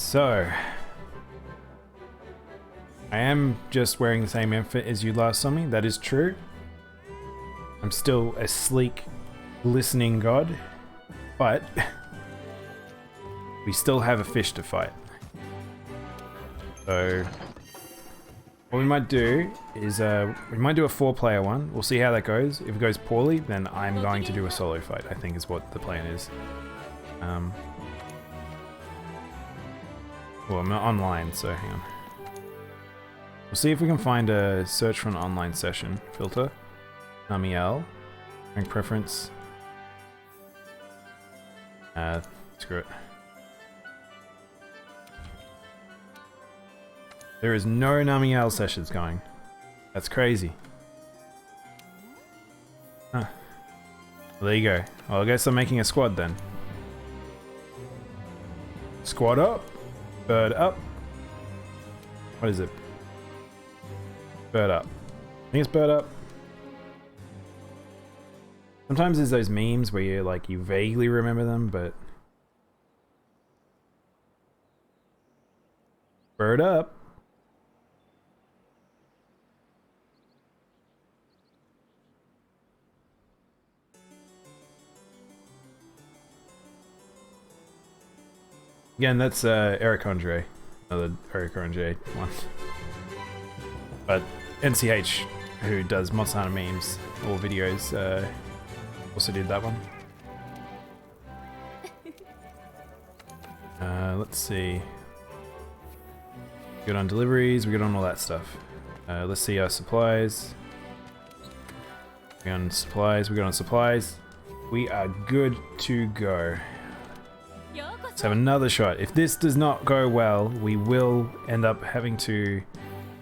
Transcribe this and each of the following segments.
So, I am just wearing the same outfit as you last saw me, that is true. I'm still a sleek, listening god, but we still have a fish to fight. So, what we might do is, we might do a 4-player one. We'll see how that goes. If it goes poorly, then I'm going to do a solo fight, I think is what the plan is. Well, I'm not online, so hang on. We'll see if we can find a search for an online session filter. Namiel. Rank preference. Screw it. There is no Namiel sessions going. That's crazy. Huh. Well, there you go. Well, I guess I'm making a squad then. Squad up. Bird up. What is it? Bird up. I think it's bird up. Sometimes there's those memes where you vaguely remember them, but bird up. Again, that's Eric Andre, another Eric Andre one. But NCH, who does Monster Hunter memes or videos, also did that one. Let's see. Good on deliveries, we good on all that stuff. Let's see our supplies. We on supplies, we good on supplies. We are good to go. Let's have another shot. If this does not go well, we will end up having to...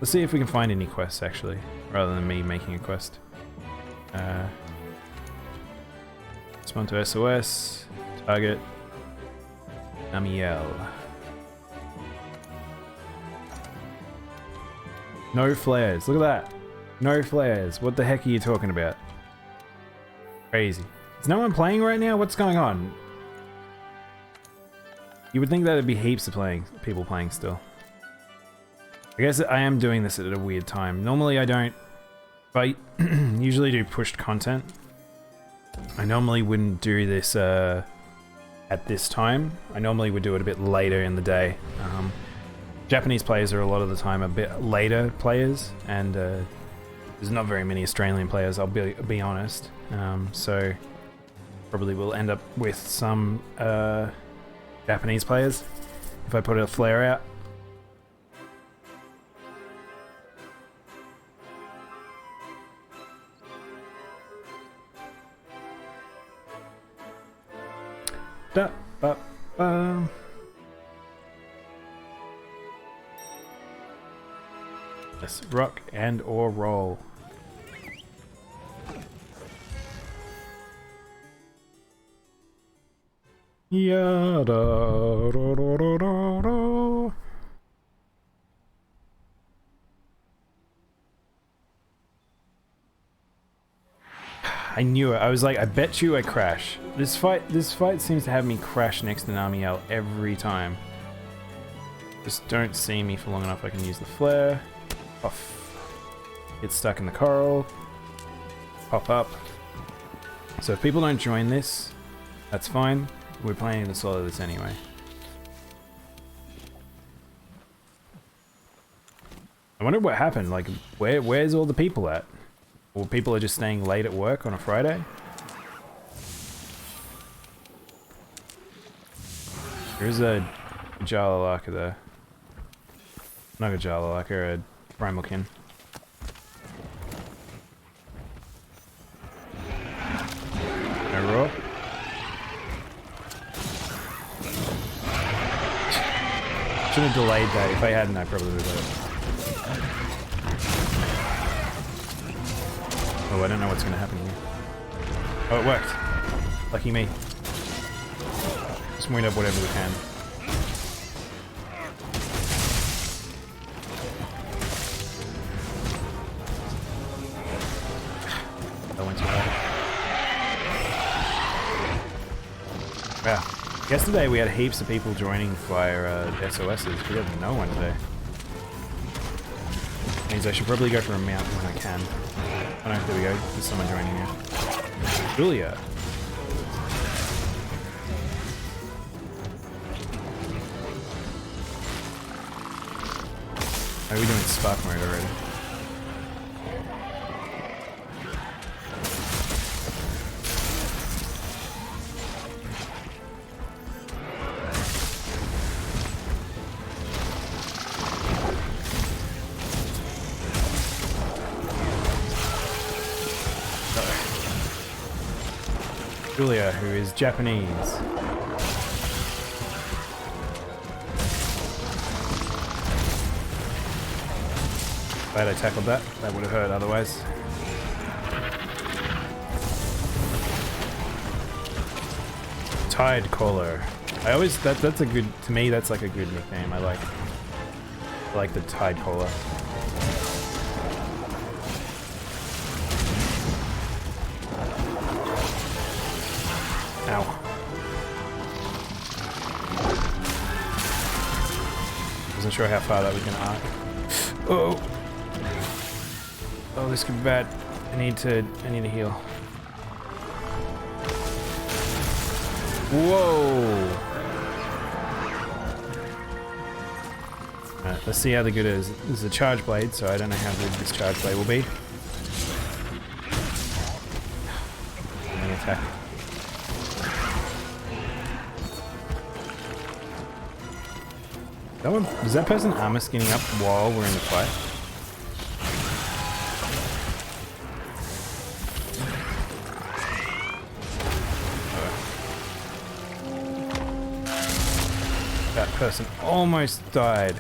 Let's see if we can find any quests, actually, rather than me making a quest. Respond to SOS. Target. Namiel. No flares. Look at that. No flares. What the heck are you talking about? Crazy. Is no one playing right now? What's going on? You would think that there'd be heaps of people playing still. I guess I am doing this at a weird time. Normally I don't, I usually do pushed content. I normally wouldn't do this at this time. I normally would do it a bit later in the day. Japanese players are a lot of the time a bit later players, and there's not very many Australian players, I'll be honest. So probably will end up with some Japanese players if I put a flare out. Da, ba, ba. Let's rock and or roll. Ya da da da da da da. I knew it. I was like, I bet you I crash. This fight seems to have me crash next to Namiel every time. Just don't see me for long enough. I can use the flare. Off. Get stuck in the coral. Pop up. So if people don't join this, that's fine. We're planning to solo this anyway. I wonder what happened. Like, where's all the people at? Or people are just staying late at work on a Friday? There's a Jalalaka there. Not a Jalalaka, a Primalkin. No raw. Should have delayed that. If I hadn't, I probably would have. Oh, I don't know what's going to happen here. Oh, it worked. Lucky me. Just wind up whatever we can. That went too hard. Yeah. Yesterday we had heaps of people joining via SOSs. We had no one today. Means I should probably go for a mount when I can. Oh no, there we go. There's someone joining now. Julia. Are we doing spark mode already? Julia, who is Japanese. Glad I tackled that. That would have hurt otherwise. Tide Caller. I always that's a good, to me that's like a good nickname. I like the Tide Caller. Ow. Wasn't sure how far that was gonna arc. Oh. Oh, this could be bad. I need to heal. Whoa! Alright, let's see how the good is. This is a charge blade, so I don't know how good this charge blade will be. Let me attack. That one, is that person armor skinning up while we're in the fight? That person almost died.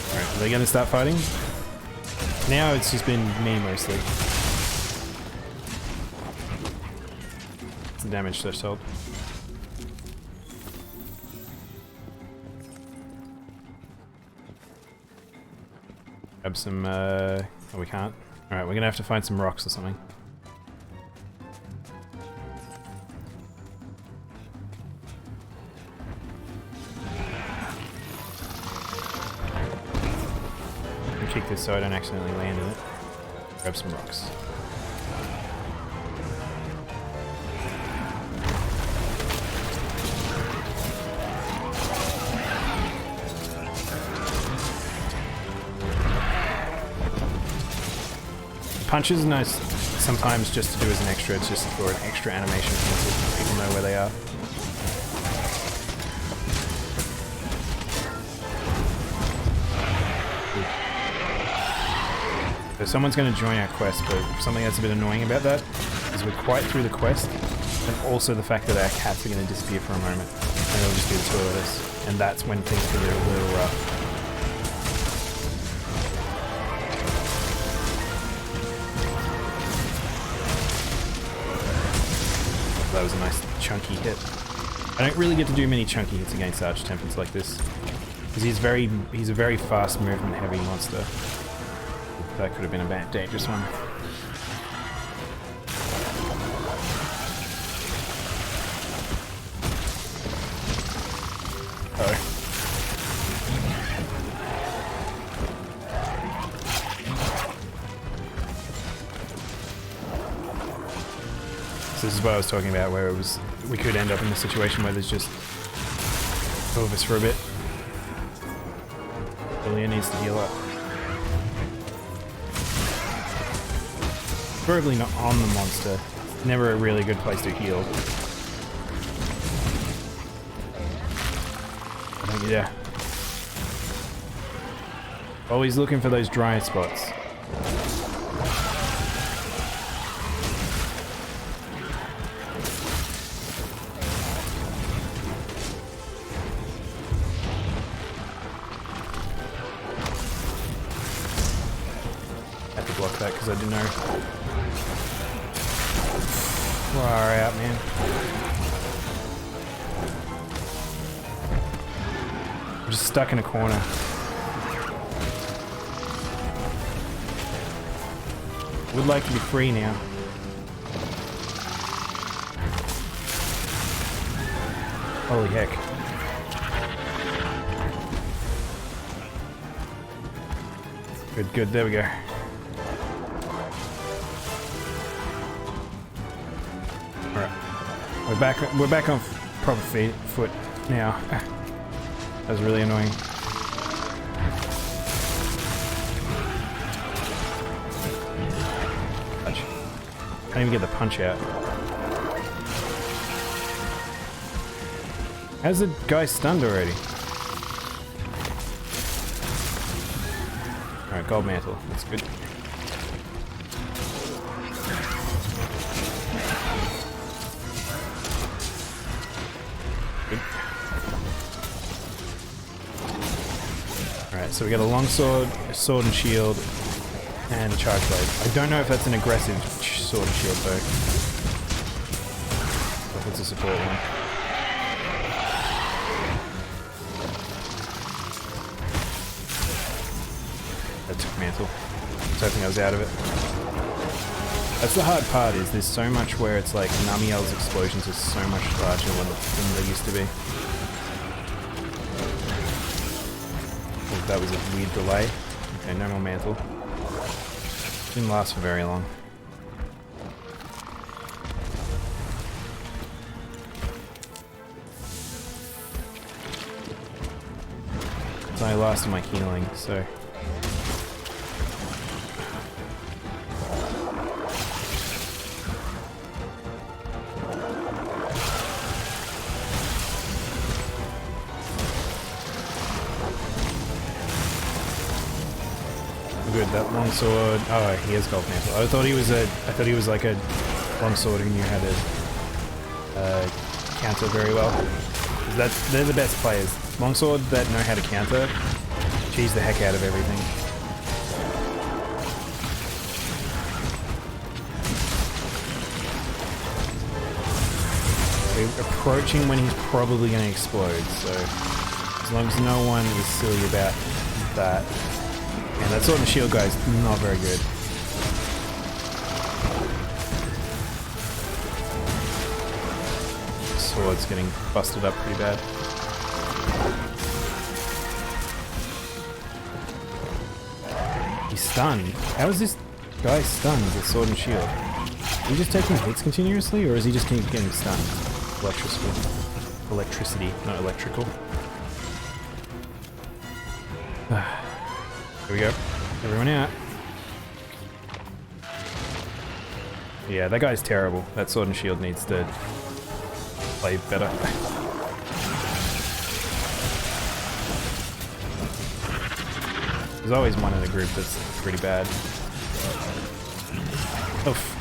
Alright, are they gonna start fighting? Now it's just been me mostly. It's a damage threshold. Grab some, oh we can't. Alright, we're gonna have to find some rocks or something. Kick this so I don't accidentally land in it. Grab some rocks. Punch is nice sometimes just to do as an extra, it's just for an extra animation so people know where they are. So someone's going to join our quest, but something that's a bit annoying about that is we're quite through the quest, and also the fact that our cats are going to disappear for a moment, and it'll just be the two of us, and that's when things get a little rough. That was a nice chunky hit. I don't really get to do many chunky hits against Arch-Tempest like this, because he's a very fast movement heavy monster. That could have been a bad, dangerous one. Oh. So this is what I was talking about, where we could end up in a situation where there's just two of us for a bit. Julia needs to heal up. Preferably not on the monster. Never a really good place to heal. Yeah. Always looking for those dry spots. Had to block that because I didn't know. Far out, man. I'm just stuck in a corner. Would like to be free now. Holy heck. Good, good, there we go. Alright. We're back on proper foot now. That was really annoying. Punch. Can't even get the punch out. How's the guy stunned already? Alright, gold mantle. That's good. Good. Alright, so we got a longsword, a sword and shield, and a charge blade. I don't know if that's an aggressive sword and shield though. Or if it's a support one. That took mantle. I was hoping I was out of it. That's the hard part, is there's so much where it's like Namiel's explosions are so much larger than they used to be. Oh, that was a weird delay. Okay, no more mantle. Didn't last for very long. It's only lasted my healing, so... Good, that longsword. Oh, he has gold mantle. I thought he was like a longsword who knew how to counter very well. They're the best players. Longsword that know how to counter, cheese the heck out of everything. We're approaching when he's probably going to explode, so as long as no one is silly about that. And that sword and shield guy is not very good. Sword's getting busted up pretty bad. He's stunned. How is this guy stunned with sword and shield? Is he just taking hits continuously, or is he just keep getting stunned? Electricity, not electrical. Here we go. Everyone out. Yeah, that guy's terrible. That sword and shield needs to play better. There's always one in the group that's pretty bad. Oof.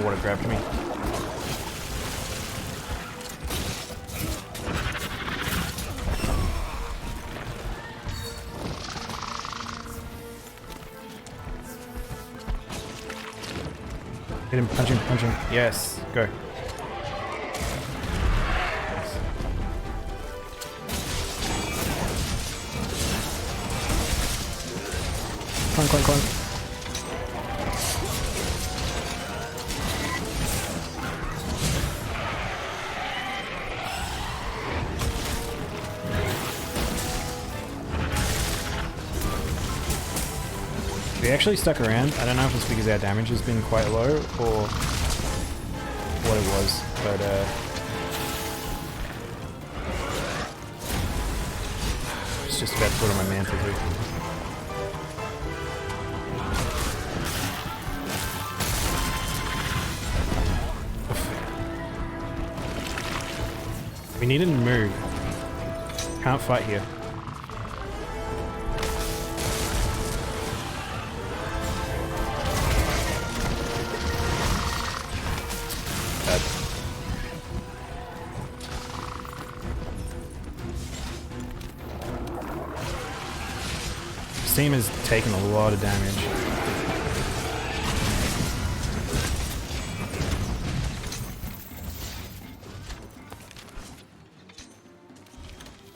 Water grabbed me. Hit him, punch him, punch him. Yes, go. Clunk, clunk, clunk. We actually stuck around. I don't know if it's because our damage has been quite low or what it was, but it's just about to put on my mantle too. We need to move. Can't fight here. This team has taken a lot of damage.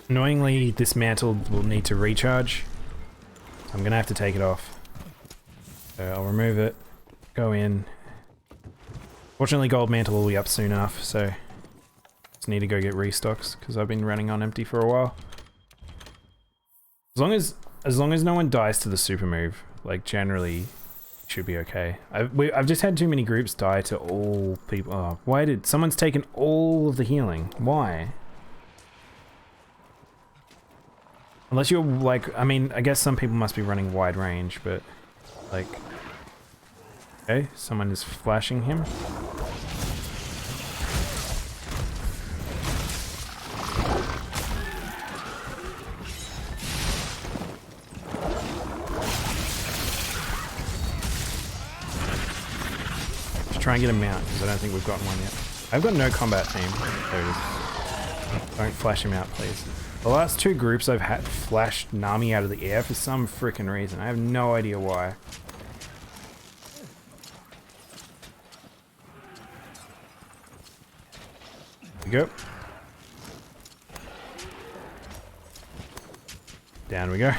Annoyingly, this mantle will need to recharge. I'm gonna have to take it off. So I'll remove it, go in. Fortunately, gold mantle will be up soon enough, so just need to go get restocks because I've been running on empty for a while. As long as no one dies to the super move, like generally should be okay. I've just had too many groups die to all people. Oh, why did someone's taken all of the healing? Why? Unless you're like, I mean, I guess some people must be running wide range, but like, okay, someone is flashing him. Try and get a mount, because I don't think we've gotten one yet. I've got no combat team. There it is. Don't flash him out, please. The last two groups I've had flashed Nami out of the air for some freaking reason. I have no idea why. There we go. Down we go.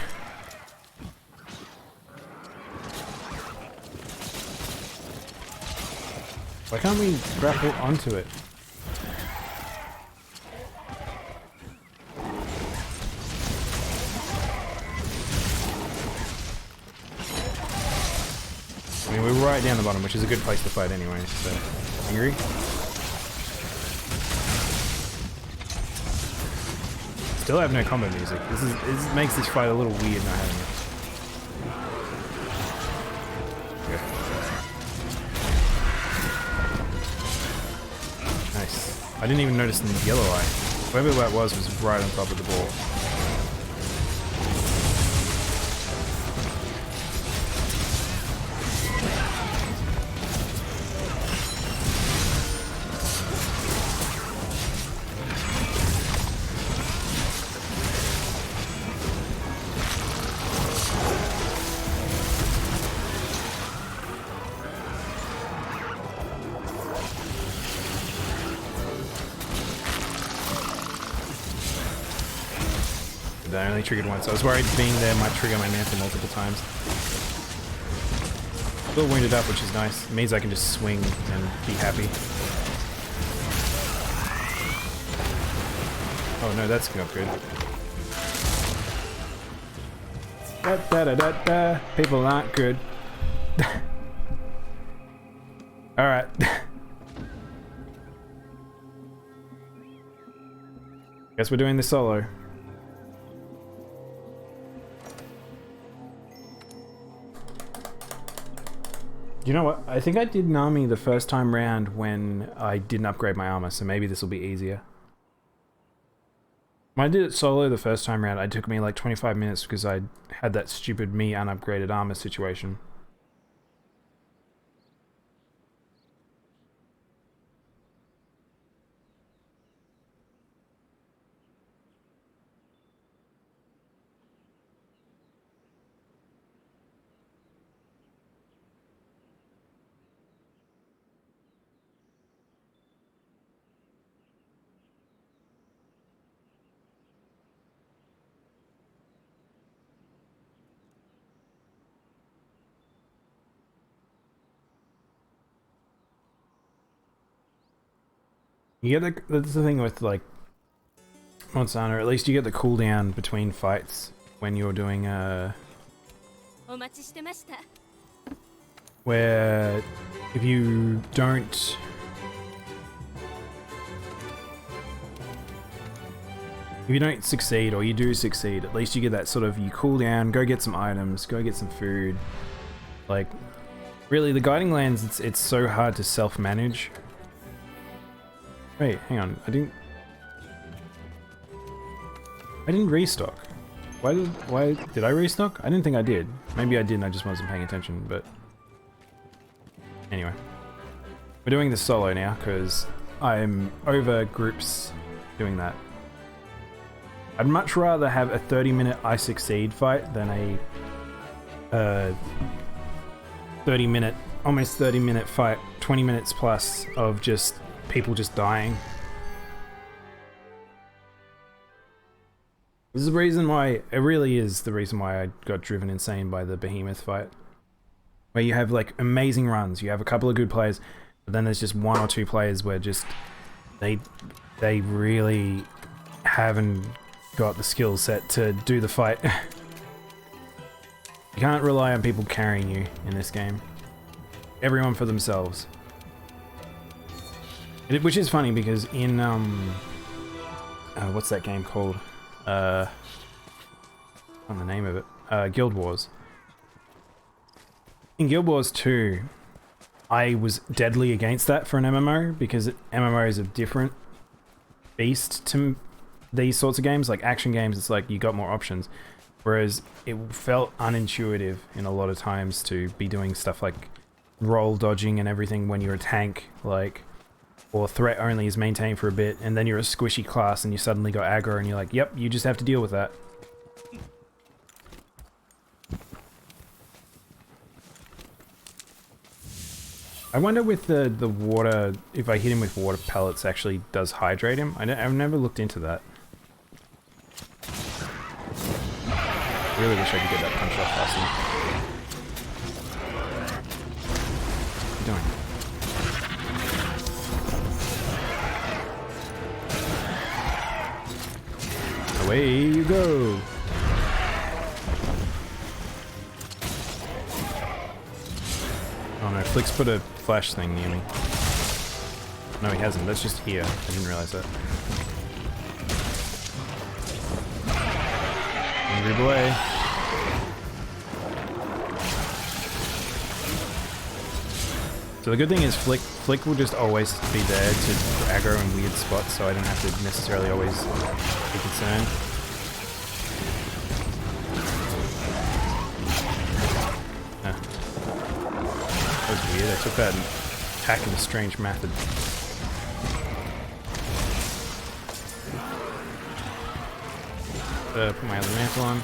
Why can't we grapple onto it? I mean, we're right down the bottom, which is a good place to fight anyway, so... Angry? Still have no combo music. This makes this fight a little weird not having it. I didn't even notice the yellow eye. Whoever that was right on top of the ball. I only triggered once. I was worried being there might trigger my mantle multiple times. Still wounded up, which is nice. It means I can just swing and be happy. Oh no, that's not good. Da da da da da. People aren't good. Alright. Guess we're doing this solo. You know what? I think I did Nami the first time round when I didn't upgrade my armor, so maybe this will be easier. When I did it solo the first time round, it took me like 25 minutes because I had that stupid me unupgraded armor situation. You get that's the thing with like Monster Hunter, at least you get the cooldown between fights when you're doing where if you don't succeed, or you do succeed, at least you get that sort of, you cool down, go get some items, go get some food. Like, really, the Guiding Lands, it's so hard to self-manage. Wait, hang on, I didn't restock. Why did I restock? I didn't think I did. Maybe I did and I just wasn't paying attention, but anyway. We're doing this solo now because I'm over groups doing that. I'd much rather have a 30-minute I succeed fight than a 30-minute, almost 30-minute fight, 20 minutes plus of just people just dying. This is the reason why, it really is the reason why I got driven insane by the Behemoth fight. Where you have like amazing runs, you have a couple of good players, but then there's just one or two players where just, they really haven't got the skill set to do the fight. You can't rely on people carrying you in this game. Everyone for themselves. Which is funny because in, what's that game called? On the name of it. Guild Wars. In Guild Wars 2, I was deadly against that for an MMO because MMO is a different beast to these sorts of games. Like action games, it's like you got more options. Whereas it felt unintuitive in a lot of times to be doing stuff like roll dodging and everything when you're a tank, like, or threat only is maintained for a bit, and then you're a squishy class and you suddenly got aggro and you're like, yep, you just have to deal with that. I wonder with the water, if I hit him with water pellets actually does hydrate him. I've never looked into that. I really wish I could get that punch off faster. What are you doing? Away you go! Oh no, Flick's put a flash thing near me. No, he hasn't. That's just here. I didn't realize that. Angry boy. So the good thing is Flick will just always be there to aggro in weird spots, so I don't have to necessarily always be concerned. That was weird. I took that attack in a strange method. Put my other mantle on.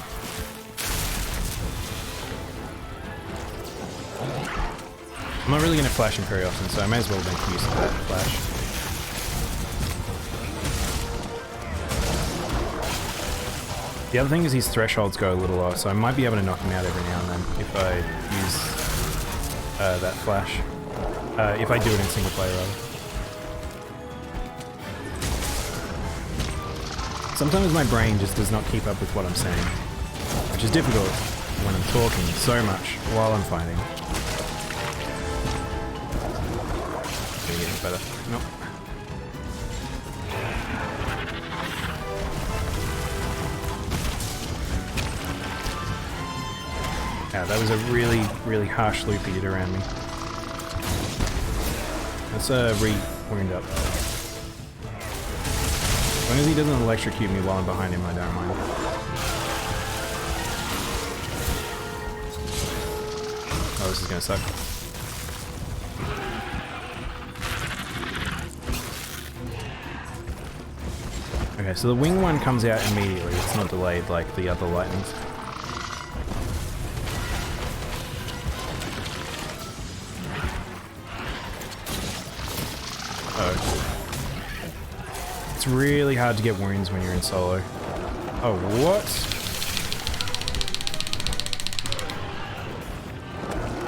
I'm not really going to flash him very often, so I may as well make use of that flash. The other thing is his thresholds go a little low, so I might be able to knock him out every now and then if I use that flash. If I do it in single player, rather. Sometimes my brain just does not keep up with what I'm saying, which is difficult when I'm talking so much while I'm fighting. Getting better. Nope. Yeah, that was a really, really harsh loop he did around me. Let's re-wound up. As long as he doesn't electrocute me while I'm behind him, I don't mind. Oh, this is gonna suck. Okay, so the wing one comes out immediately. It's not delayed like the other lightnings. It's really hard to get wounds when you're in solo. Oh, what?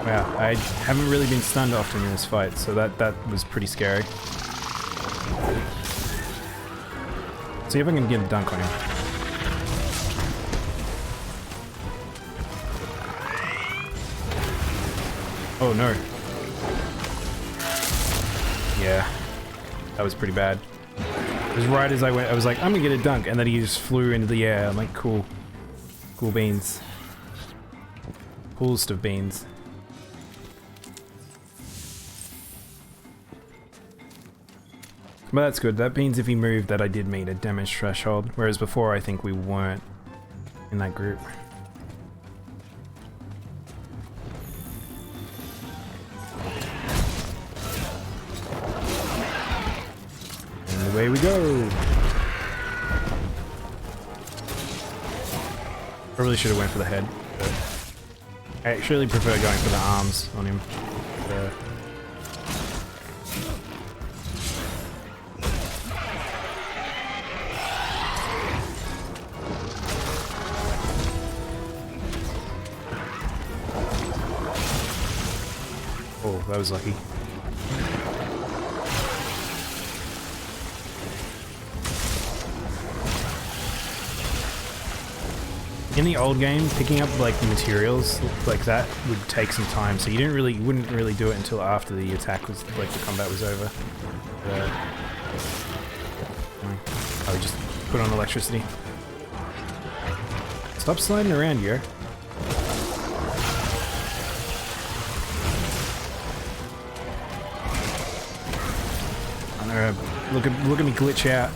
Wow, I haven't really been stunned often in this fight, so that was pretty scary. See if I can get a dunk on him. Oh no. Yeah, that was pretty bad. It was right as I went, I was like, I'm gonna get a dunk, and then he just flew into the air. I'm like, cool. Cool beans. Coolest of beans. But that's good. That means if he moved that I did meet a damage threshold, whereas before I think we weren't in that group. Away we go! Probably should have went for the head, but I actually prefer going for the arms on him. that was lucky. In the old game, picking up like materials like that would take some time, so you wouldn't really do it until after the attack was, like, the combat was over. I would just put on electricity. Stop sliding around, yo. I know. Look at me glitch out.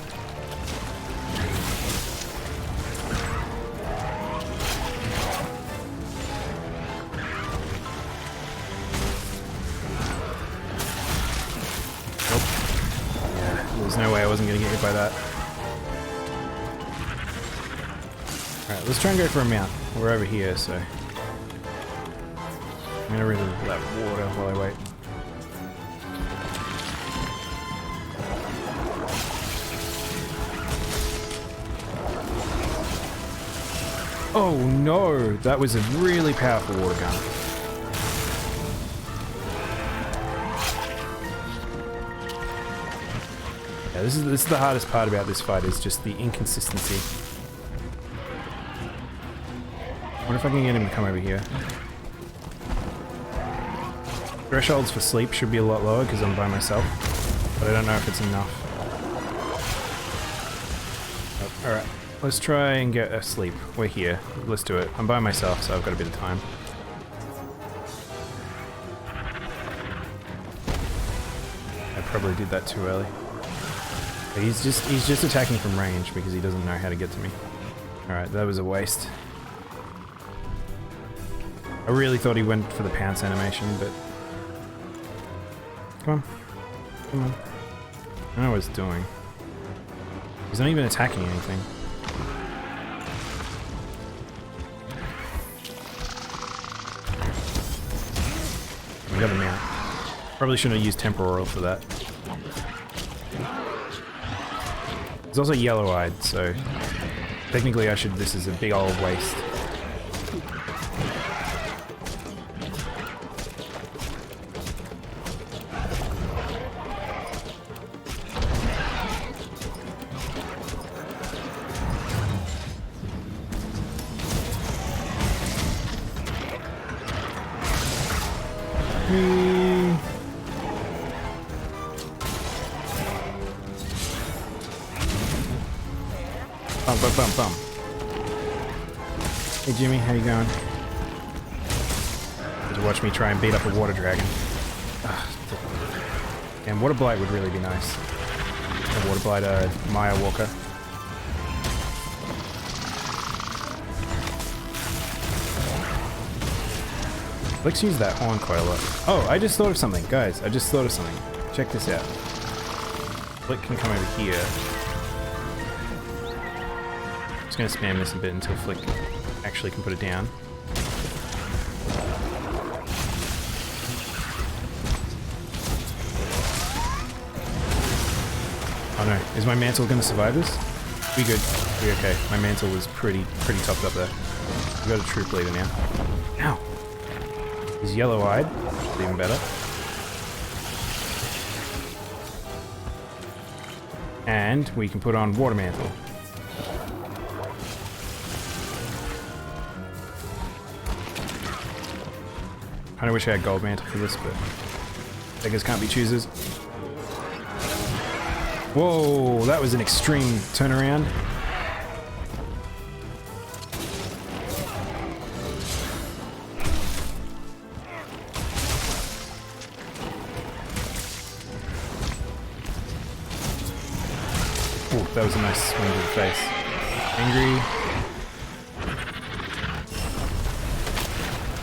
No way I wasn't gonna get hit by that. Alright, let's try and go for a mount. We're over here, so... I'm gonna rid of that water while I wait. Oh no! That was a really powerful water gun. Yeah, this is the hardest part about this fight, is just the inconsistency. I wonder if I can get him to come over here. Thresholds for sleep should be a lot lower because I'm by myself, but I don't know if it's enough. Oh, alright, let's try and get asleep. We're here. Let's do it. I'm by myself, so I've got a bit of time. I probably did that too early. He's just attacking from range because he doesn't know how to get to me. Alright, that was a waste. I really thought he went for the pounce animation, but... Come on. Come on. I don't know what he's doing. He's not even attacking anything. We got him out. Probably shouldn't have used temporal oil for that. He's also yellow-eyed, so technically this is a big old waste. Bum. Hey Jimmy, how you going? To watch me try and beat up a water dragon. And water blight would really be nice. A water blight, Maya Walker. Let's use that horn quite a lot. Oh, I just thought of something, guys. I just thought of something. Check this out. Flick can come over here. Gonna spam this a bit until Flick actually can put it down. Oh no, is my mantle gonna survive this? We good. We okay. My mantle was pretty topped up there. We've got a troop leader now. Ow! He's yellow-eyed, which is even better. And we can put on water mantle. I kinda wish I had gold mantle for this, but beggars can't be choosers. Whoa, that was an extreme turnaround. Ooh, that was a nice swing to the face. Angry.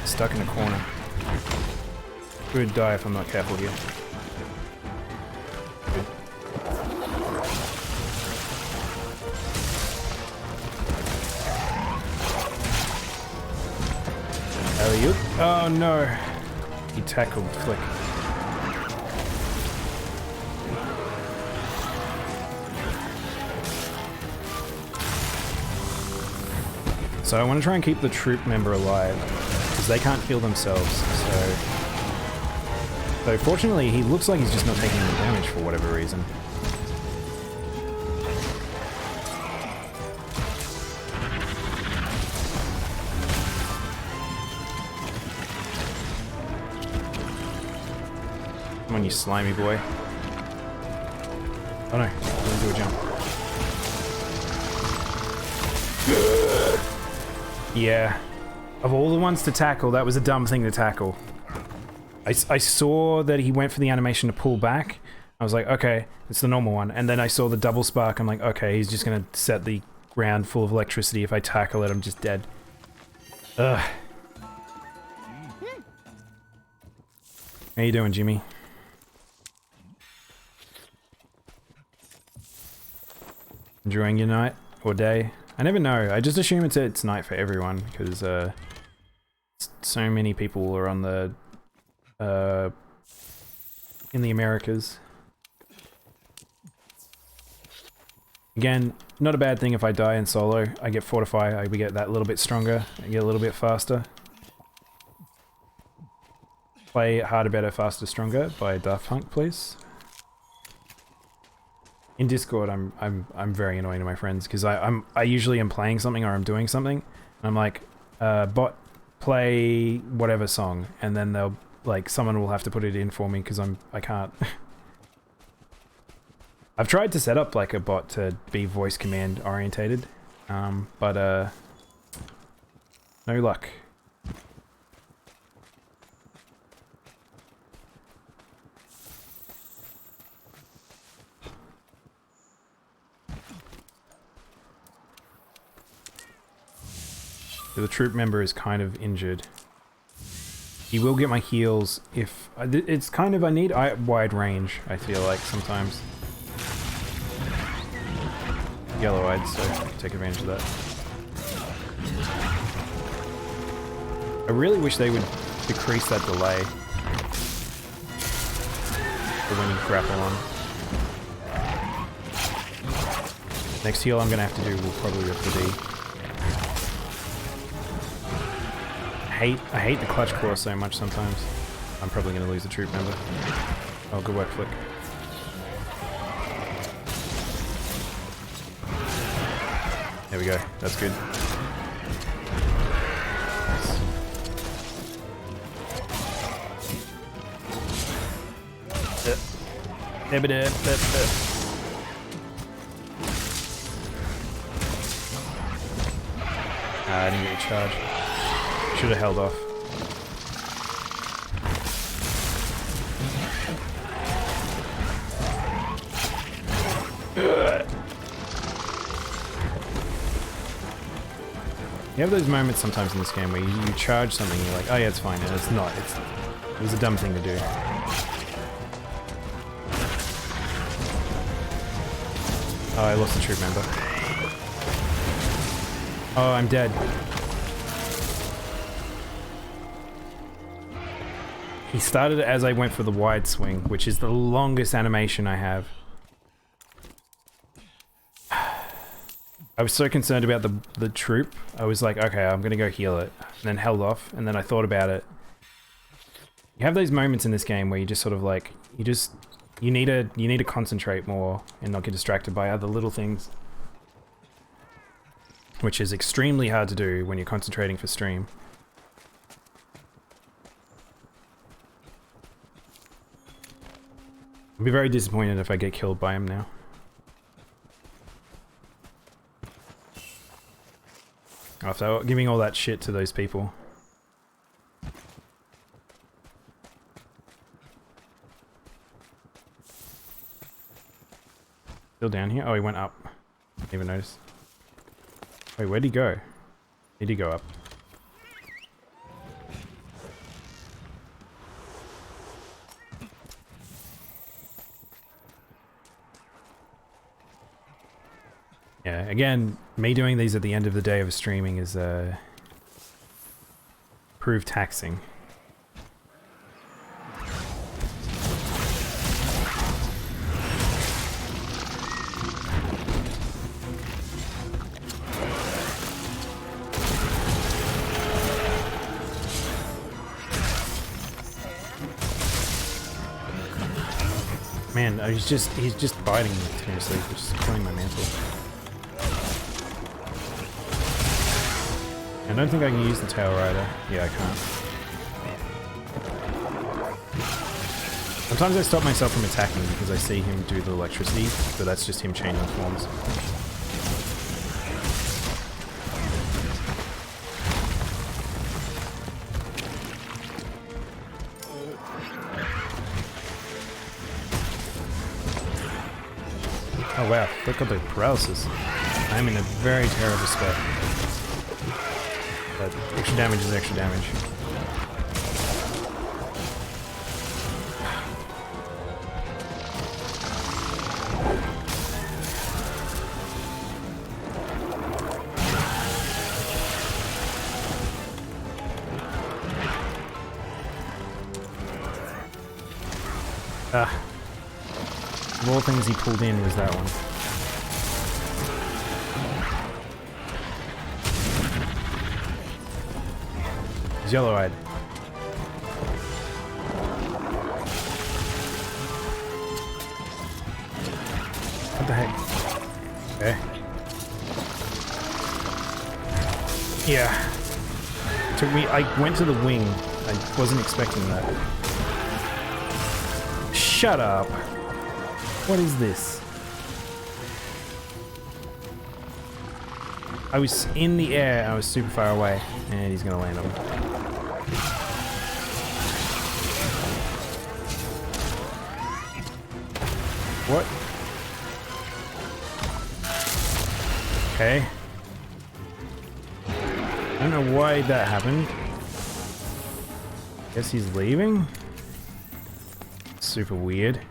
Stuck in a corner. Could die if I'm not careful here. Good. Alley-oop. Oh no! He tackled Flick. So I want to try and keep the troop member alive, because they can't heal themselves, so... So fortunately, he looks like he's just not taking any damage for whatever reason. Come on, you slimy boy. Oh no, I'm gonna do a jump. Yeah. Of all the ones to tackle, that was a dumb thing to tackle. I saw that he went for the animation to pull back. I was like, okay, it's the normal one. And then I saw the double spark. I'm like, okay, he's just gonna set the ground full of electricity. If I tackle it, I'm just dead. Ugh. How you doing, Jimmy? Enjoying your night or day? I never know. I just assume it's night for everyone because so many people are on the in the Americas. Again, not a bad thing if I die in solo. I get fortify, I get that little bit stronger, I get a little bit faster. Play Harder, Better, Faster, Stronger by Daft Punk, please. In Discord, I'm very annoying to my friends because I usually am playing something or I'm doing something, and I'm like, bot, play whatever song, and then they'll like someone will have to put it in for me because I can't. I've tried to set up like a bot to be voice command orientated, but no luck. The troop member is kind of injured. He will get my heals if... it's kind of... I need wide range, I feel like, sometimes. Yellow-eyed, so take advantage of that. I really wish they would decrease that delay for when you grapple on. Next heal I'm gonna have to do will probably rip the D. I hate the clutch claw so much sometimes. I'm probably going to lose the troop member. Oh, good work, Flick. There we go. That's good. I didn't get a charge. Should have held off. You have those moments sometimes in this game where you charge something and you're like, oh yeah, it's fine, and it's not. It was a dumb thing to do. Oh, I lost the troop member. Oh, I'm dead. He started as I went for the wide swing, which is the longest animation I have. I was so concerned about the troop. I was like, okay, I'm gonna go heal it, and then held off, and then I thought about it. You have those moments in this game where you just sort of like, you need to concentrate more and not get distracted by other little things, which is extremely hard to do when you're concentrating for stream. I'll be very disappointed if I get killed by him now. After giving all that shit to those people. Still down here? Oh, he went up. Didn't even notice. Wait, where'd he go? Did he go up? Yeah, again, me doing these at the end of the day of streaming is proved taxing. Man, he's just biting me continuously, just killing my mantle. I don't think I can use the Tail Rider. Yeah, I can't. Sometimes I stop myself from attacking because I see him do the electricity, but that's just him changing forms. Oh wow, look at the paralysis. I'm in a very terrible spot. But extra damage is extra damage. Of all things he pulled in was that one. He's yellow-eyed. What the heck? Okay. Yeah. Took me. I went to the wing. I wasn't expecting that. Shut up. What is this? I was in the air, I was super far away, and he's gonna land on me. What? Okay. I don't know why that happened. Guess he's leaving? Super weird.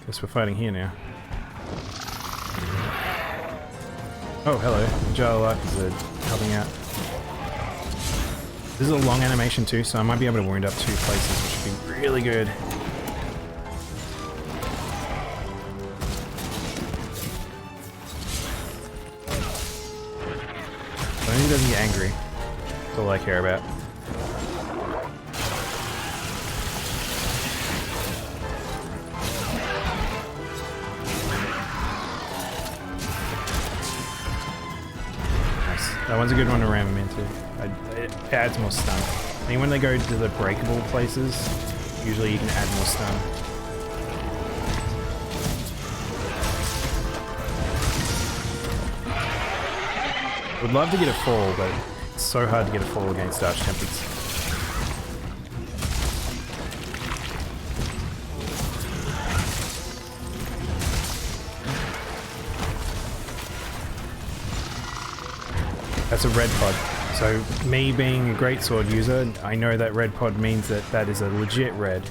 Guess we're fighting here now. Oh, hello. Jar of Life is helping out. This is a long animation too, so I might be able to wound up 2 places, which would be really good. As long as he doesn't get angry, that's all I care about. That one's a good one to ram him into. It adds more stun. I think when they go to the breakable places, usually you can add more stun. Would love to get a fall, but it's so hard to get a fall against Archtempests. That's a red pod. So me being a greatsword user, I know that red pod means that that is a legit red,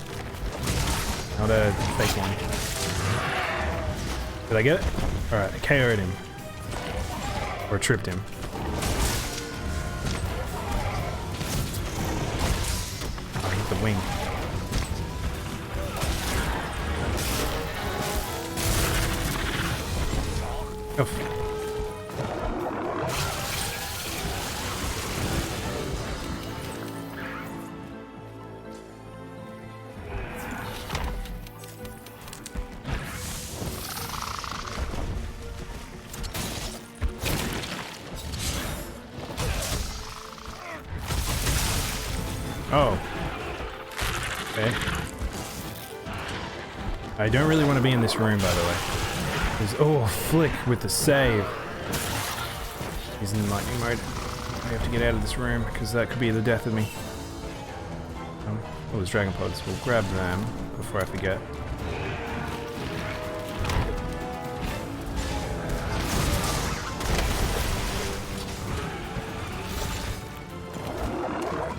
not a fake one. Did I get it? Alright, I KO'd him. Or tripped him. I hit the wing. Oof. Oh. Okay. I don't really want to be in this room, by the way. Oh, Flick with the save. He's in lightning mode. I have to get out of this room, because that could be the death of me. Oh, there's dragon pods. We'll grab them before I forget.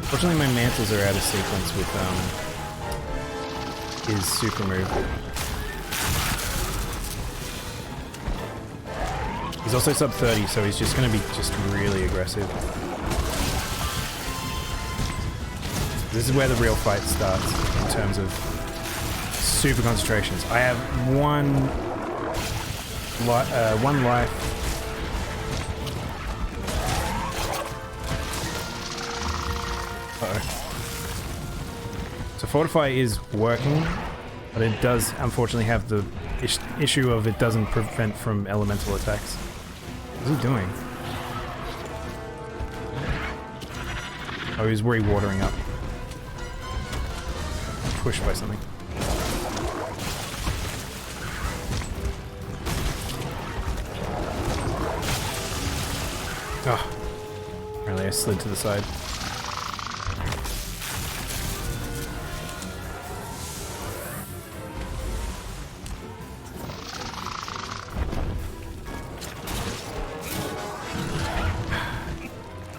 Fortunately, my mantles are out of sequence with his super move. He's also sub 30, so he's just going to be just really aggressive. This is where the real fight starts in terms of super concentrations. I have one life. Uh-oh. So Fortify is working, but it does unfortunately have the issue of it doesn't prevent from elemental attacks. What's he doing? Oh, he's re-watering up. Pushed by something. Oh. Apparently I slid to the side.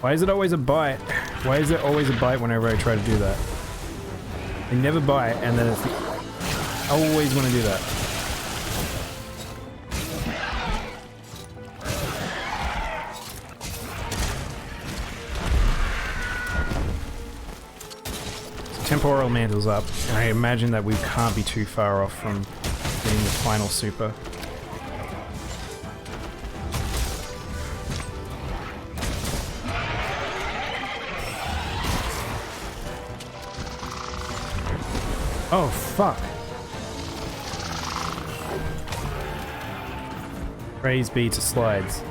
Why is it always a bite? Why is it always a bite whenever I try to do that? They never bite, and then it's I always want to do that. So temporal mantle's up, and I imagine that we can't be too far off from getting the final super. Oh, fuck. Praise be to slides.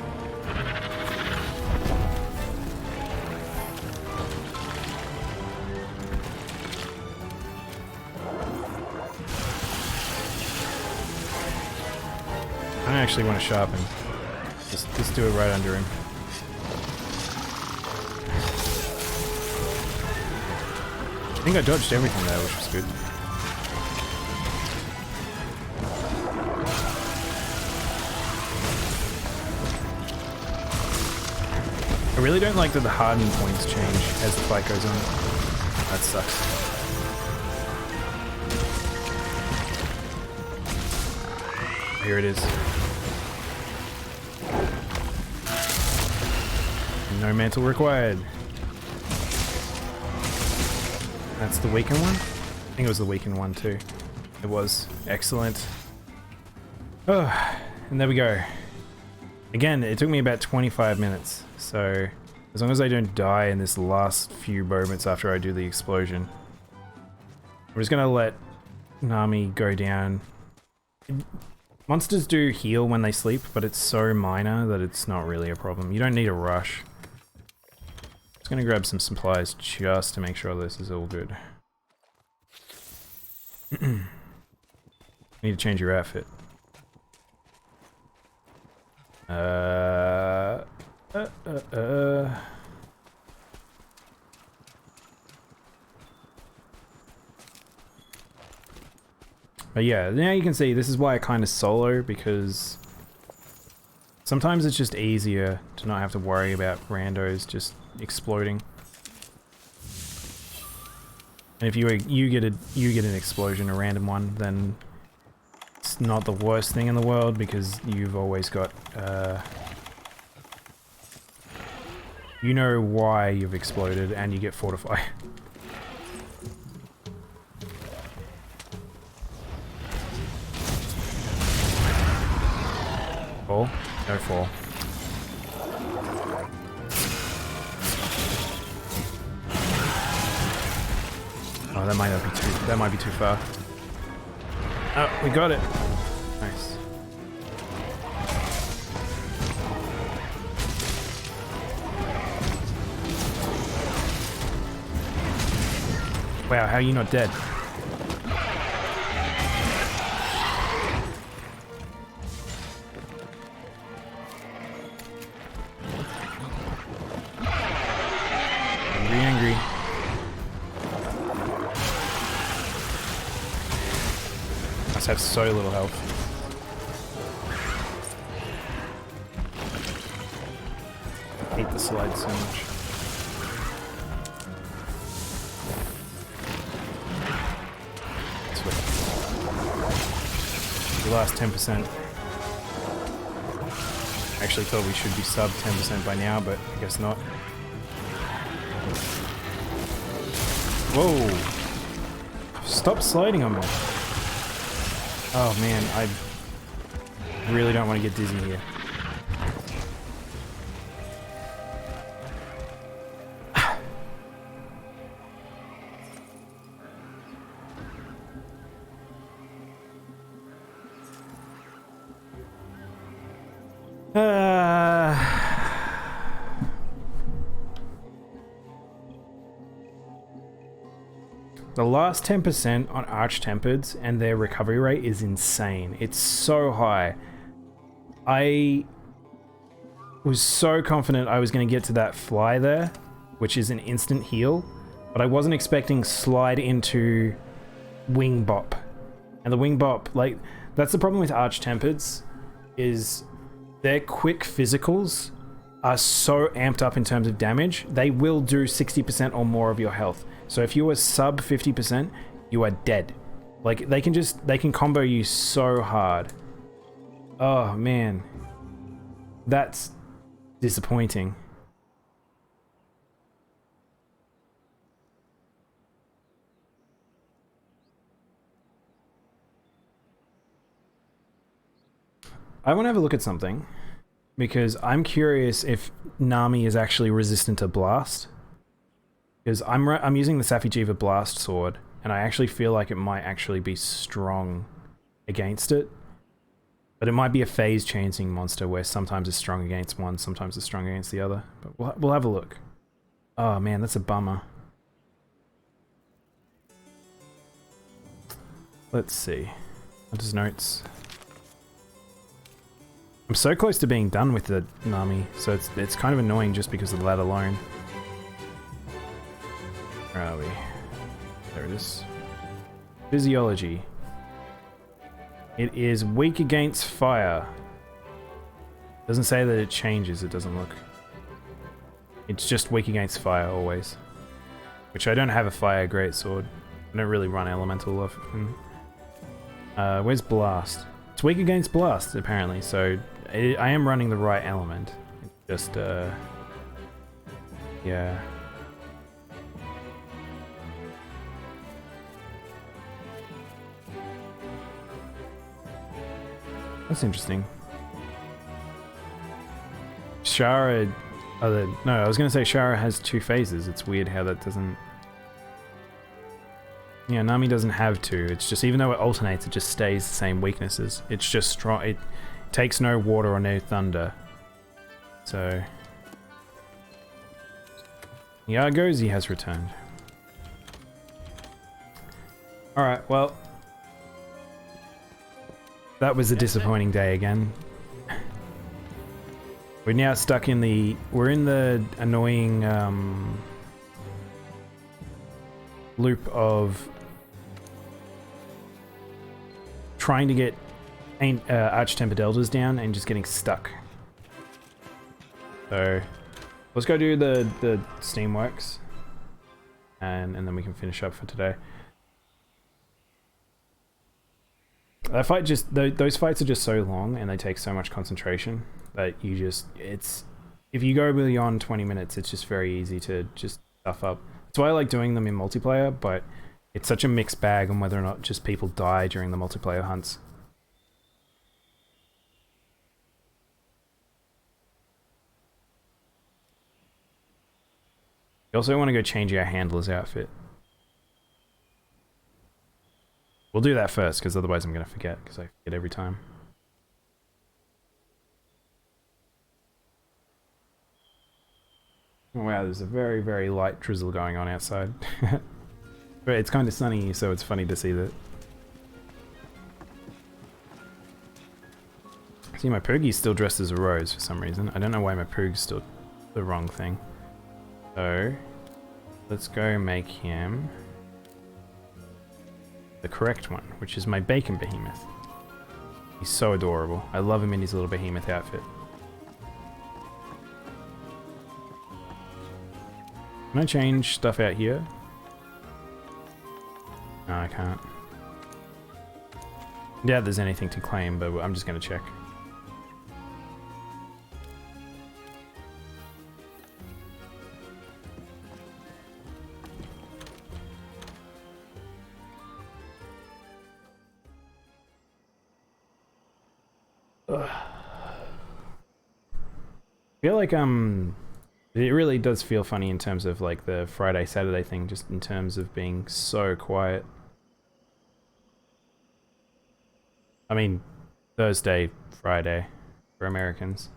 I actually want to sharpen. Just do it right under him. I think I dodged everything there, which was good. I really don't like that the hardening points change as the fight goes on. That sucks. Here it is. No mantle required. That's the weakened one? I think it was the weakened one too. It was. Excellent. Oh, and there we go. Again, it took me about 25 minutes, so as long as I don't die in this last few moments after I do the explosion, I'm just gonna let Nami go down. Monsters do heal when they sleep, but it's so minor that it's not really a problem. You don't need a rush. Just gonna grab some supplies just to make sure this is all good. Need to change your outfit. But yeah, now you can see this is why I kind of solo, because sometimes it's just easier to not have to worry about randos just exploding. And if you get an explosion, a random one, then it's not the worst thing in the world, because you've always got you know why you've exploded, and you get Fortify. Fall? No fall. Oh, that might not be too. That might be too far. Oh, we got it. Nice. Wow, how are you not dead? Angry, angry. Must have so little health. I hate the slide so much. The last 10%. I actually thought we should be sub 10% by now, but I guess not. Whoa! Stop sliding on me. Oh man, I really don't want to get dizzy here. The last 10% on Arch-Tempereds and their recovery rate is insane. It's so high. I was so confident I was going to get to that fly there, which is an instant heal, but I wasn't expecting slide into Wing Bop. And the Wing Bop, like, that's the problem with Arch-Tempereds, is their quick physicals are so amped up in terms of damage, they will do 60% or more of your health. So if you were sub 50%, you are dead. Like, they can combo you so hard. Oh man. That's disappointing. I want to have a look at something, because I'm curious if Nami is actually resistant to Blast. Because I'm using the Safi'jiiva Blast Sword, and I actually feel like it might actually be strong against it. But it might be a phase-changing monster where sometimes it's strong against one, sometimes it's strong against the other. But we'll have a look. Oh man, that's a bummer. Let's see. What does notes? I'm so close to being done with the Nami, so it's kind of annoying just because of that alone. Where are we? There it is. Physiology. It is weak against fire. Doesn't say that it changes, it doesn't look. It's just weak against fire always. Which I don't have a fire greatsword. I don't really run elemental often. Where's Blast? It's weak against Blast, apparently, so I am running the right element. It's just, yeah. That's interesting. Shara... no, I was going to say Shara has 2 phases. It's weird how that doesn't... Yeah, Nami doesn't have 2. It's just, even though it alternates, it just stays the same weaknesses. It's just strong. It takes no water or no thunder. So... Yargozi has returned. Alright, well... That was a disappointing day again. We're now stuck in the... We're in the annoying loop of trying to get Arch-Tempered Elders down and just getting stuck. So let's go do the Steamworks, and then we can finish up for today. That fight just... Those fights are just so long and they take so much concentration that you just... If you go beyond 20 minutes, it's just very easy to just stuff up. That's why I like doing them in multiplayer, but it's such a mixed bag on whether or not just people die during the multiplayer hunts. You also want to go change our handler's outfit. We'll do that first, because otherwise I'm going to forget, because I forget every time. Oh, wow, there's a very, very light drizzle going on outside. But it's kind of sunny, so it's funny to see that. See, my Poogie's still dressed as a rose for some reason. I don't know why my Poog's still the wrong thing. So, let's go make him the correct one, which is my bacon behemoth. He's so adorable. I love him in his little behemoth outfit. Can I change stuff out here? No, I can't. I doubt there's anything to claim, but I'm just going to check. I feel like it really does feel funny in terms of like the Friday Saturday thing, just in terms of being so quiet. I mean, Thursday, Friday for Americans.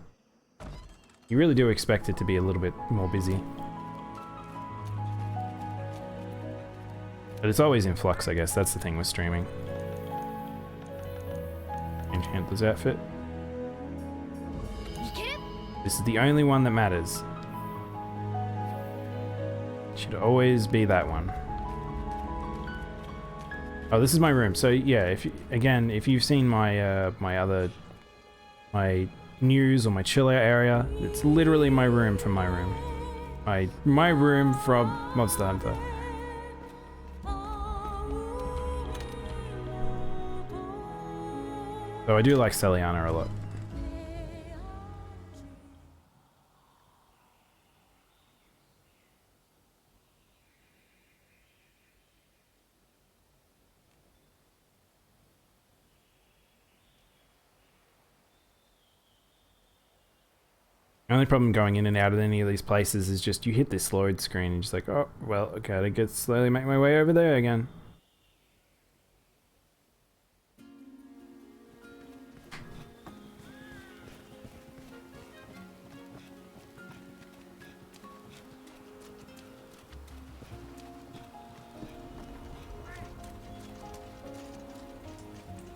You really do expect it to be a little bit more busy. But it's always in flux, I guess. That's the thing with streaming. Change Handler's outfit. This is the only one that matters. Should always be that one. Oh, this is my room. So yeah, if you, again, if you've seen my my news or my chill out area, it's literally my room from my room. My room from Monster Hunter. So I do like Celiana a lot. The only problem going in and out of any of these places is just you hit this load screen and you're just like, oh, well, okay, I gotta slowly make my way over there again.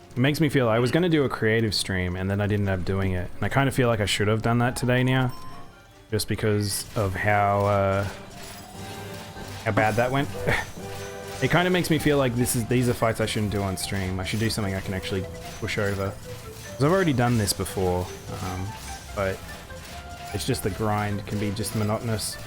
It makes me feel I was going to do a creative stream and then I didn't end up doing it. And I kind of feel like I should have done that today now. Just because of how bad that went. It kind of makes me feel like these are fights I shouldn't do on stream. I should do something I can actually push over. Because I've already done this before. But it's just the grind can be just monotonous.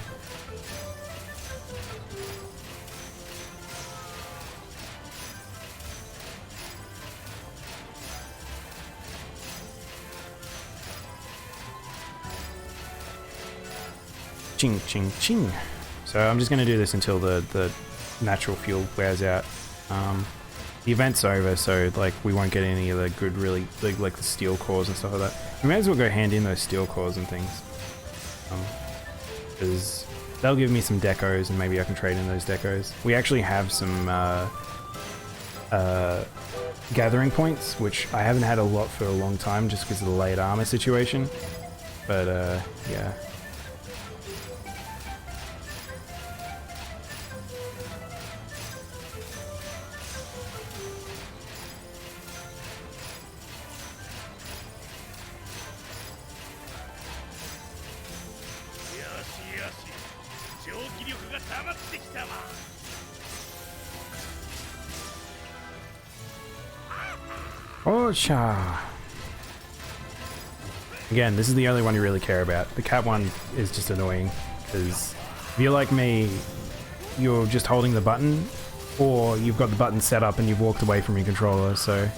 Ching, ching, ching. So I'm just going to do this until the natural fuel wears out. The event's over, so like we won't get any of the good, really like the steel cores and stuff like that. We may as well go hand in those steel cores and things, because they'll give me some decos and maybe I can trade in those decos. We actually have some gathering points, which I haven't had a lot for a long time just because of the late armor situation. But yeah. Again, this is the only one you really care about. The cat one is just annoying, because if you're like me, you're just holding the button, or you've got the button set up and you've walked away from your controller, so...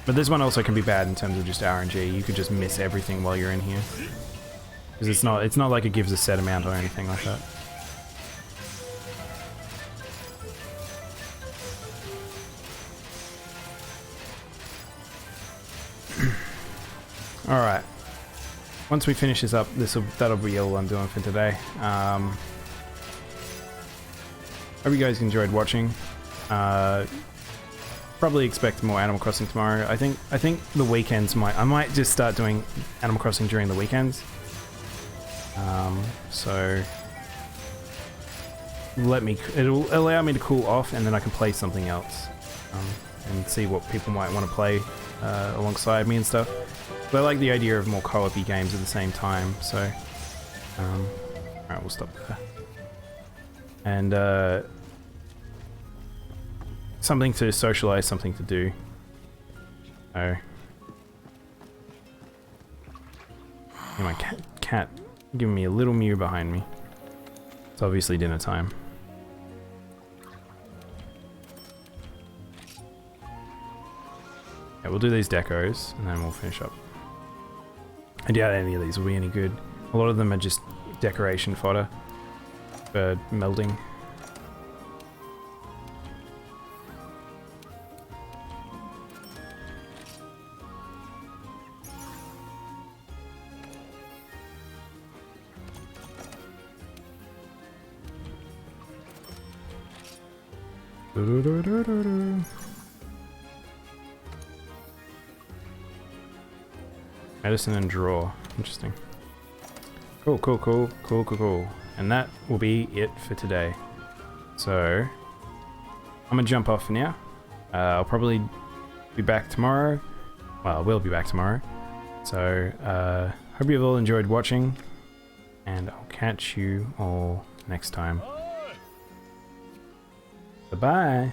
But this one also can be bad in terms of just RNG. You could just miss everything while you're in here. Because it's not like it gives a set amount or anything like that. Alright, once we finish this up, that'll be all I'm doing for today. Hope you guys enjoyed watching. Probably expect more Animal Crossing tomorrow. I think the weekends I might just start doing Animal Crossing during the weekends. So it'll allow me to cool off, and then I can play something else and see what people might want to play alongside me and stuff. But I like the idea of more co-op-y games at the same time, so... Alright, we'll stop there. And, something to socialize, something to do. Oh. My cat giving me a little mew behind me. It's obviously dinner time. Yeah, we'll do these decos, and then we'll finish up. I doubt any of these will be any good. A lot of them are just decoration fodder for melding. Medicine and draw. Interesting. Cool. And that will be it for today. So, I'm gonna jump off for now. I'll probably be back tomorrow. Well, I will be back tomorrow. So, hope you've all enjoyed watching. And I'll catch you all next time. Bye-bye.